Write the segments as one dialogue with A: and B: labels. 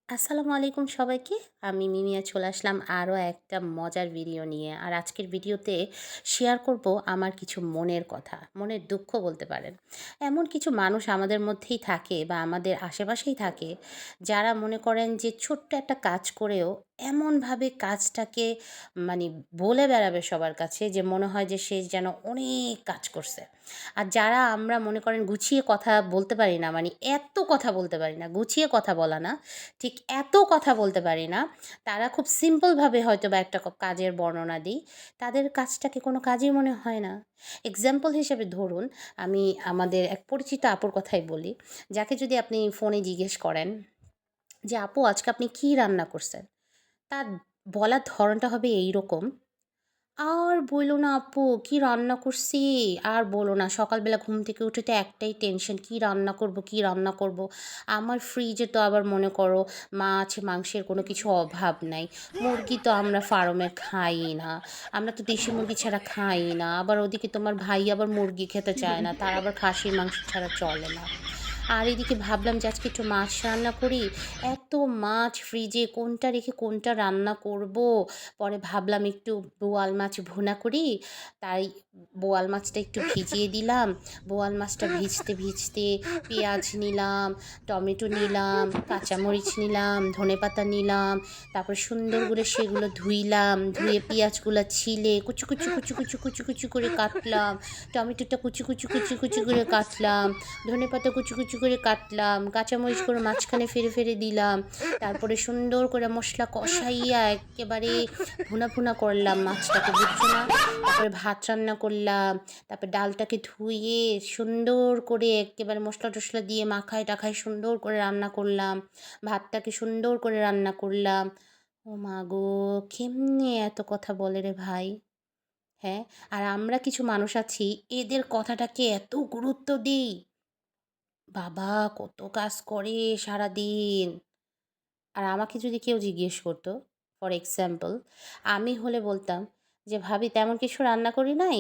A: আসসালামু আলাইকুম সবাইকে। আমি মিমিয়া চলে আসলাম আরও একটা মজার ভিডিও নিয়ে। আর আজকের ভিডিওতে শেয়ার করব আমার কিছু মনের কথা, মনের দুঃখ বলতে পারেন। এমন কিছু মানুষ আমাদের মধ্যেই থাকে বা আমাদের আশেপাশেই থাকে, যারা মনে করেন যে ছোট্ট একটা কাজ করেও এমনভাবে কাজটাকে মানে বলে বেড়াবে সবার কাছে যে মনে হয় যে সে যেন অনেক কাজ করছে। আর যারা আমরা মনে করেন গুছিয়ে কথা বলতে পারি না, মানে এত কথা বলতে পারি না, গুছিয়ে কথা বলা না, ঠিক এত কথা বলতে পারি না। তারা খুব সিম্পলভাবে হয়তোবা একটা কাজের বর্ণনা দিই। তাদের কাজটাকে কোনো কাজই মনে হয় না। এক্সাম্পল হিসেবে ধরুন, আমি আমাদের এক পরিচিত আপুর কথাই বলি, যাকে যদি আপনি ফোনে জিজ্ঞেস করেন যে, "আপু আজকে আপনি কী রান্না করছেন?" তার বলার ধরনটা হবে এইরকম, আর বইলো না আপু, কি রান্না করছি? আর বলো না। সকালবেলা ঘুম থেকে উঠে তো একটাই টেনশন, কি রান্না করব, কি রান্না করব? আমার ফ্রিজে তো আবার মনে করো মাছ, মাংসের কোনো কিছু অভাব নাই। মুরগি তো আমরা ফার্মে খাই না। আমরা তো দেশি মুরগি ছাড়া খাই না। আবার ওদিকে তোমার ভাই আবার মুরগি খেতে চায় না। তার আবার খাসির মাংস ছাড়া চলে না। আর এদিকে ভাবলাম যে আজকে একটু মাছ রান্না করি। এত মাছ ফ্রিজে, কোনটা রেখে কোনটা রান্না করব? পরে ভাবলাম একটু বোয়াল মাছ ভুনা করি। তাই বোয়াল মাছটা একটু ভিজিয়ে দিলাম। বোয়াল মাছটা ভিজতে পেঁয়াজ নিলাম, টমেটো নিলাম, কাঁচামরিচ নিলাম, ধনেপাতা নিলাম। তারপরে সুন্দর করে সেগুলো ধুইলাম। ধুয়ে পেঁয়াজগুলা ছিলে কুচি করে কাটলাম। টমেটোটা কুচি করে কাটলাম। ধনেপাতা কুচি করে কাটলাম। কাঁচামরিচগুলো মাঝখানে ফেলে দিলাম। তারপরে সুন্দর করে মসলা কষাইয়া এক্কেবারে ভুনা করলাম মাছটাকে, বুঝছো না? তারপরে ভাত রান্না করলাম। তারপরে ডালটাকে ধুয়ে সুন্দর করে এক্কেবারে মসলা-টসলা দিয়ে মাখায়-টাখায় সুন্দর করে রান্না করলাম। ভাতটাকে সুন্দর করে রান্না করলাম। ও মা গো! কেমনে এত কথা বলে রে ভাই? হ্যাঁ? আর আমরা কিছু মানুষ আছি, এদের কথাটাকে এত গুরুত্ব দিই। বাবা! কত কাজ করে সারাদিন। আর আমাকে যদি কেউ জিজ্ঞেস করতো, ফর এক্সাম্পল, আমি হলে বলতাম যে, "ভাবি তেমন কিছু রান্না করি নাই।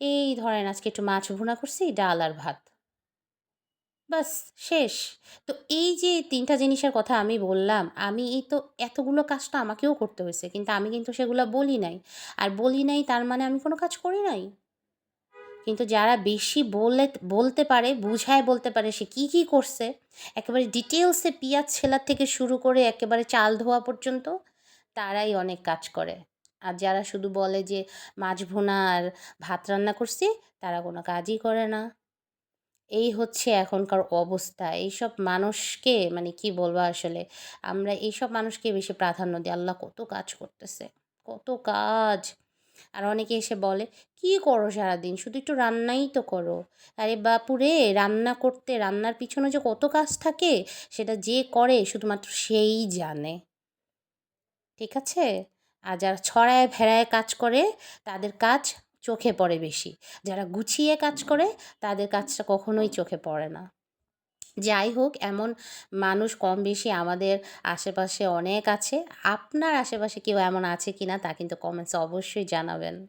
A: এই ধরেন আজকে একটু মাছ ভুনা করছি, ডাল আর ভাত।" বাস, শেষ। তো এই যে ৩ টা জিনিসের কথা আমি বললাম, আমি এই তো এতগুলো কাজ তো আমাকেও করতে হইছে। কিন্তু আমি কিন্তু সেগুলা বলি নাই। আর বলি নাই তার মানে আমি কোনো কাজ করি নাই। কিন্তু যারা বেশি বলতে পারে, বুঝায় বলতে পারে সে কি করছে, একেবারে ডিটেইলসে পিঁয়াজ ছেলার থেকে শুরু করে একেবারে চাল ধোয়া পর্যন্ত, তারাই অনেক কাজ করে। আর যারা শুধু বলে যে মাছ ভুনা আর ভাত রান্না করছি, তারা কোনো কাজই করে না। এই হচ্ছে এখনকার অবস্থা। এইসব মানুষকে মানে কি বলবো আসলে, আমরা এইসব মানুষকে বেশি প্রাধান্য দিই। আল্লাহ কত কাজ করতেছে, কত কাজ! আর অনেকে এসে বলে, "কি করো সারাদিন? শুধু একটু রান্নাই তো করো।" আরে বাপুরে! রান্না করতে, রান্নার পিছনে যে কত কাজ থাকে, সেটা যে করে শুধুমাত্র সেই জানে। ঠিক আছে? আর যারা ছড়ায় ভেড়ায় কাজ করে, তাদের কাজ চোখে পড়ে বেশি। যারা গুছিয়ে কাজ করে, তাদের কাজটা কখনোই চোখে পড়ে না। যাই হোক, এমন মানুষ কম বেশি আমাদের আশেপাশে অনেক আছে। আপনার আশেপাশে কেউ এমন আছে কিনা তা কিন্তু কমেন্টসে অবশ্যই জানাবেন।